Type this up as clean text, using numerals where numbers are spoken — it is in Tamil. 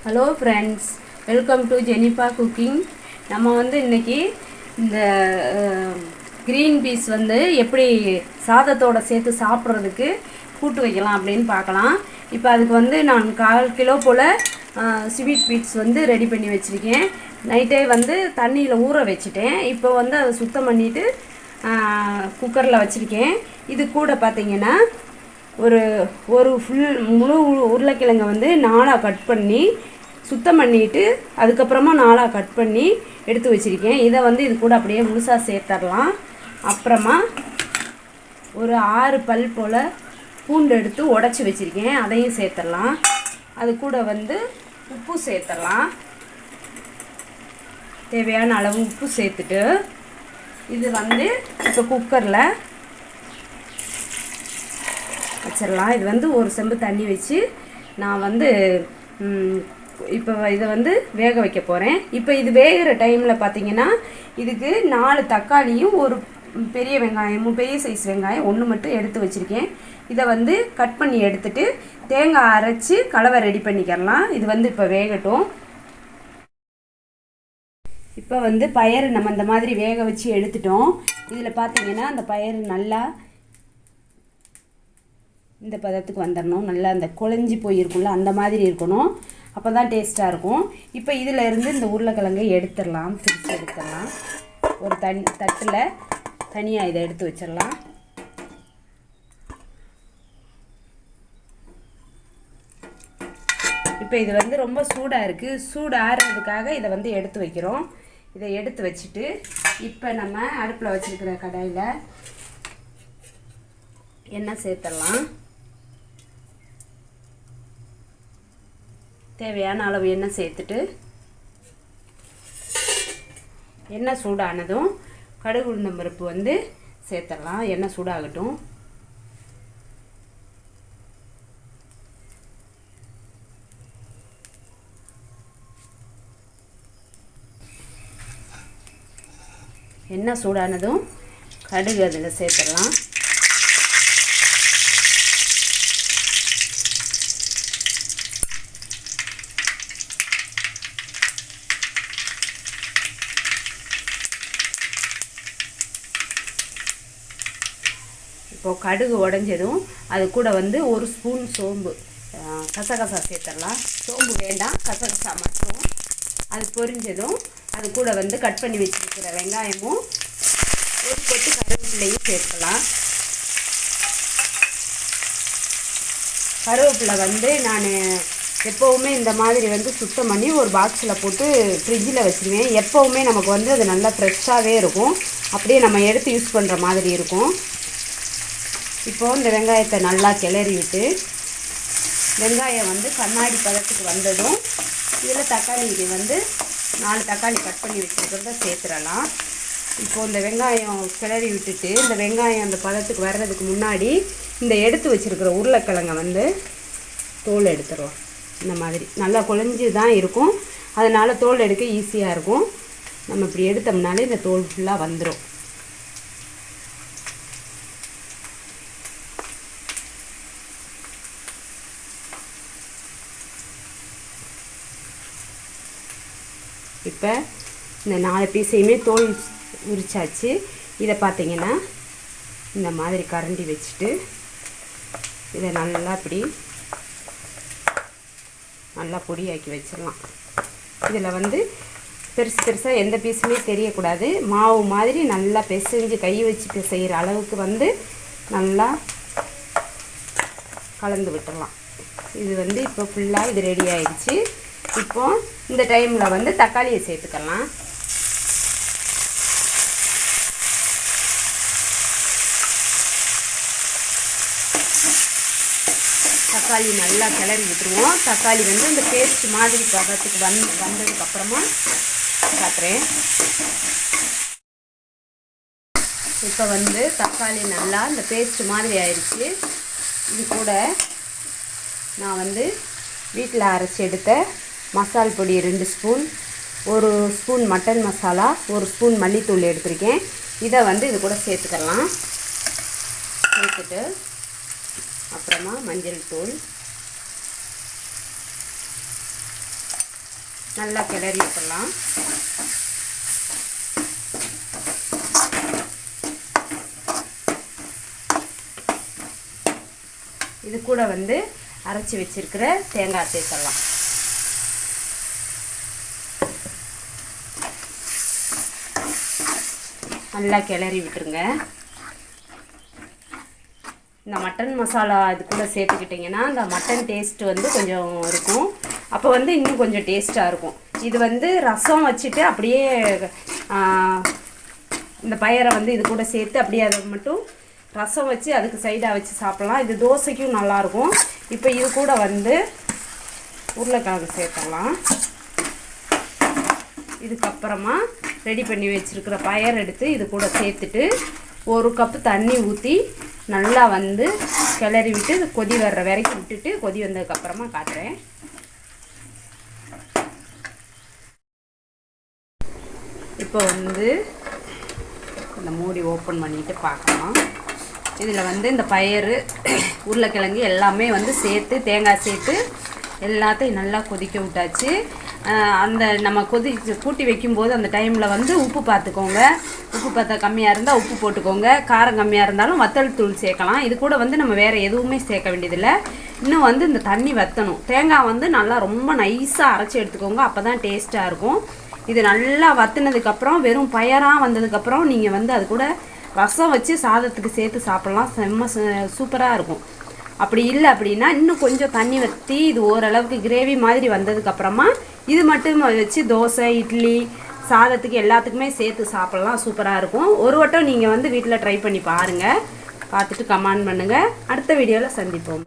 Hello friends, welcome to Jenifa cooking. நம்ம வந்து இன்றைக்கி இந்த க்ரீன் பீஸ் வந்து எப்படி சாதத்தோடு சேர்த்து சாப்பிட்றதுக்கு கூட்டு வைக்கலாம் அப்படின்னு பார்க்கலாம். இப்போ அதுக்கு வந்து நான் 1/4 கிலோ போல் ஸ்வீட் பீட்ஸ் வந்து ரெடி பண்ணி வச்சுருக்கேன். நைட்டே வந்து தண்ணியில் ஊற வச்சுட்டேன். இப்போ வந்து அதை சுத்தம் பண்ணிவிட்டு குக்கரில் வச்சுருக்கேன். இது கூட பார்த்திங்கன்னா ஒரு முழு உருளைக்கிழங்கை வந்து 4ஆக கட் பண்ணி சுத்தம் பண்ணிவிட்டு அதுக்கப்புறமா 4ஆக கட் பண்ணி எடுத்து வச்சுருக்கேன். இதை வந்து இது கூட அப்படியே முழுசாக சேர்த்துடலாம். அப்புறமா ஒரு 6 பல் போல் பூண்டு எடுத்து உடச்சி வச்சுருக்கேன், அதையும் சேர்த்துடலாம். அது கூட வந்து உப்பு சேர்த்துடலாம். தேவையான அளவு உப்பு சேர்த்துட்டு இது வந்து இப்போ குக்கரில் வச்சிடலாம். இது வந்து ஒரு செம்பு தண்ணி வச்சு நான் வந்து இப்போ இதை வந்து வேக வைக்க போகிறேன். இப்போ இது வேகிற டைமில் பார்த்திங்கன்னா இதுக்கு 4 தக்காளியும் ஒரு பெரிய வெங்காயமும், பெரிய சைஸ் வெங்காயம் 1 மட்டும் எடுத்து வச்சுருக்கேன். இதை வந்து கட் பண்ணி எடுத்துகிட்டு தேங்காய் அரைச்சி கலவை ரெடி பண்ணிக்கிறலாம். இது வந்து இப்போ வேகட்டும். இப்போ வந்து பயறு நம்ம இந்த மாதிரி வேக வச்சு எடுத்துட்டோம். இதில் பார்த்திங்கன்னா அந்த பயறு நல்லா இந்த பதத்துக்கு வந்துடணும். நல்லா அந்த குழஞ்சி போயிருக்கும்ல, அந்த மாதிரி இருக்கணும். அப்போ தான் டேஸ்ட்டாக இருக்கும். இப்போ இதில் இருந்து இந்த உருளைக்கிழங்கை எடுத்துடலாம், பிரித்து எடுத்துடலாம். ஒரு தட்டில் தனியாக இதை எடுத்து வச்சிடலாம். இப்போ இது வந்து ரொம்ப சூடாக இருக்குது. சூடு ஆறுறதுக்காக இதை வந்து எடுத்து வைக்கிறோம். இதை எடுத்து வச்சுட்டு இப்போ நம்ம அடுப்பில் வச்சுருக்கிற கடாயில் எண்ணெய் சேர்த்துடலாம். தேவையான அளவு எண்ணெய் சேர்த்துட்டு எண்ணெய் சூடானதும் கடுகு உளுந்தம் பருப்பு வந்து சேர்த்துடலாம். எண்ணெய் சூடாகட்டும். எண்ணெய் சூடானதும் கடுகு அதில் சேர்த்துடலாம். இப்போது கடுகு உடஞ்சதும் அது கூட வந்து ஒரு ஸ்பூன் சோம்பு, கசகசா சேர்த்துடலாம். சோம்பு வேண்டாம், கசகசா மட்டும். அது பொரிஞ்சதும் அது கூட வந்து கட் பண்ணி வச்சுருக்கிற வெங்காயமும் ஒரு கொத்து கருவேப்பிலையும் சேர்க்கலாம். கருவேப்பிலை வந்து நான் எப்போவுமே இந்த மாதிரி வந்து சுத்தம் பண்ணி ஒரு பாக்ஸில் போட்டு ஃப்ரிட்ஜில் வச்சுருவேன். எப்போவுமே நமக்கு வந்து அது நல்லா ஃப்ரெஷ்ஷாகவே இருக்கும். அப்படியே நம்ம எடுத்து யூஸ் பண்ணுற மாதிரி இருக்கும். இப்போது இந்த வெங்காயத்தை நல்லா கிளறி விட்டு வெங்காயம் வந்து கண்ணாடி பதத்துக்கு வந்ததும் இதில் தக்காளி வந்து 4 தக்காளி கட் பண்ணி வச்சுருக்கிறத சேர்த்துடலாம். இப்போது இந்த வெங்காயம் கிளறி விட்டுட்டு இந்த வெங்காயம் அந்த பதத்துக்கு வர்றதுக்கு முன்னாடி இந்த எடுத்து வச்சுருக்கிற உருளைக்கிழங்கை வந்து தோல் எடுத்துடலாம். இந்த மாதிரி நல்லா குழஞ்சி தான் இருக்கும், அதனால் தோல் எடுக்க ஈஸியாக இருக்கும். நம்ம இப்படி எடுத்தோம்னாலே இந்த தோல் ஃபுல்லாக வந்துடும். இப்போ இந்த 4 பீஸையுமே தோல் உரிச்சாச்சு. இதை பார்த்திங்கன்னா இந்த மாதிரி கரண்டி வச்சுட்டு இதை நல்லா நல்லா பொடியாக்கி வச்சிடலாம். இதில் வந்து பெருசு பெருசாக எந்த பீஸுமே தெரியக்கூடாது. மாவு மாதிரி நல்லா பிசைஞ்சு கை வச்சு பிசைகிற அளவுக்கு வந்து நல்லா கலந்து விட்டுடலாம். இது வந்து இப்போ ஃபுல்லாக இது ரெடி ஆயிடுச்சு. இப்போது இந்த டைமில் வந்து தக்காளியை சேர்த்துக்கலாம். தக்காளி நல்லா கிளறி விட்டுருவோம். தக்காளி வந்து இந்த பேஸ்ட் மாதிரி பதத்துக்கு வந்ததுக்கப்புறமா காட்டுறேன். இப்போ வந்து தக்காளி நல்லா இந்த பேஸ்ட் மாதிரி ஆயிடுச்சு. இது கூட நான் வந்து வீட்டில் அரைச்சி எடுத்த மசால் பொடி 2 spoon, 1 spoon mutton masala, 1 spoon மல்லித்தூள் எடுத்திருக்கேன். இதை வந்து இது கூட சேர்த்துக்கலாம். சேர்த்துட்டு அப்புறமா மஞ்சள் தூள், நல்லா கிளறி விட்டுடலாம். இது கூட வந்து அரைச்சி வச்சிருக்கிற தேங்காய் சேர்த்துடலாம். நல்லா கிளறி விட்டுருங்க. இந்த மட்டன் மசாலா இது கூட சேர்த்துக்கிட்டிங்கன்னா இந்த மட்டன் டேஸ்ட் வந்து கொஞ்சம் இருக்கும். அப்போ வந்து இன்னும் கொஞ்சம் டேஸ்ட்டாக இருக்கும். இது வந்து ரசம் வச்சுட்டு அப்படியே இந்த பயரை வந்து இது கூட சேர்த்து அப்படியே அதை மட்டும் ரசம் வச்சு அதுக்கு சைடாக வச்சு சாப்பிட்லாம். இது தோசைக்கும் நல்லாயிருக்கும். இப்போ இது கூட வந்து உருளைக்கிழங்கு சேர்த்துடலாம். இதுக்கப்புறமா ரெடி பண்ணி வச்சுருக்கிற பயர் எடுத்து இது கூட சேர்த்துட்டு 1 கப்பு தண்ணி ஊற்றி நல்லா வந்து கிளறி விட்டு கொதி வர்ற வரைக்கும் விட்டுட்டு கொதி வந்ததுக்கப்புறமா காட்டுறேன். இப்போ வந்து இந்த மூடி ஓப்பன் பண்ணிவிட்டு பார்க்கலாம். இதில் வந்து இந்த பயறு உருளைக்கிழங்கு எல்லாமே வந்து சேர்த்து தேங்காய் சேர்த்து எல்லாத்தையும் நல்லா கொதிக்க விட்டாச்சு. அந்த நம்ம கூட்டி வைக்கும்போது அந்த டைமில் வந்து உப்பு பார்த்துக்கோங்க. உப்பு பார்த்தா கம்மியாக இருந்தால் உப்பு போட்டுக்கோங்க. காரம் கம்மியாக இருந்தாலும் வத்தல் தூள் சேர்க்கலாம். இது கூட வந்து நம்ம வேறு எதுவுமே சேர்க்க வேண்டியதில்லை. இன்னும் வந்து இந்த தண்ணி வற்றணும். தேங்காய் வந்து நல்லா ரொம்ப நைஸாக அரைச்சி எடுத்துக்கோங்க. அப்போ தான் டேஸ்ட்டாக இருக்கும். இது நல்லா வற்றினதுக்கப்புறம் வெறும் பயராக வந்ததுக்கப்புறம் நீங்கள் வந்து அது கூட ரசம் வச்சு சாதத்துக்கு சேர்த்து சாப்பிட்லாம். செம்ம சூப்பராக இருக்கும். அப்படி இல்லை அப்படின்னா இன்னும் கொஞ்சம் தண்ணி வற்றி இது ஓரளவுக்கு கிரேவி மாதிரி வந்ததுக்கப்புறமா இது மட்டும் வச்சு தோசை, இட்லி, சாதத்துக்கு எல்லாத்துக்குமே சேர்த்து சாப்பிட்லாம். சூப்பராக இருக்கும். ஒரு வட்டம் நீங்கள் வந்து வீட்டில் ட்ரை பண்ணி பாருங்கள். பார்த்துட்டு கமெண்ட் பண்ணுங்கள். அடுத்த வீடியோவில் சந்திப்போம்.